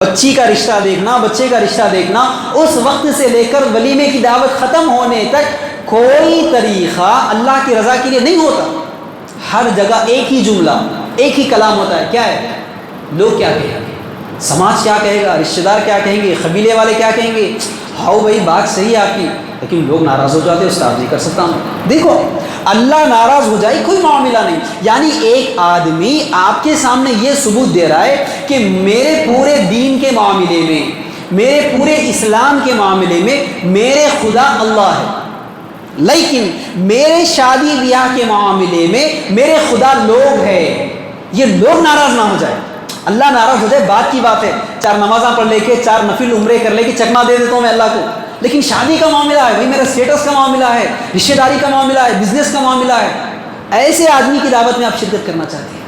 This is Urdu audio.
بچی کا رشتہ دیکھنا، بچے کا رشتہ دیکھنا، اس وقت سے لے کر ولیمے کی دعوت ختم ہونے تک کوئی طریقہ اللہ کی رضا کے لیے نہیں ہوتا. ہر جگہ ایک ہی جملہ، ایک ہی کلام ہوتا ہے. کیا ہے؟ لوگ کیا کہیں گے، سماج کیا کہے گا، رشتہ دار کیا کہیں گے، قبیلے والے کیا کہیں گے. ہاؤ بھائی بات صحیح ہے آپ کی، لیکن لوگ ناراض ہو جاتے، استاد نہیں کر سکتا ہوں. دیکھو اللہ ناراض ہو جائے کوئی معاملہ نہیں. یعنی ایک آدمی آپ کے سامنے یہ ثبوت دے رہا ہے کہ میرے پورے دین کے معاملے میں، میرے پورے اسلام کے معاملے میں میرے خدا اللہ ہے، لیکن میرے شادی بیاہ کے معاملے میں میرے خدا لوگ ہیں. یہ لوگ ناراض نہ ہو جائے. اللہ ناراض ہو جائے بات کی بات ہے، 4 نمازاں پڑھ لے کے، 4 نفل عمرے کر لے کے چکما دے دیتا ہوں میں اللہ کو، لیکن شادی کا معاملہ ہے بھائی، میرا اسٹیٹس کا معاملہ ہے، رشتہ داری کا معاملہ ہے، بزنس کا معاملہ ہے. ایسے آدمی کی دعوت میں آپ شرکت کرنا چاہتے ہیں.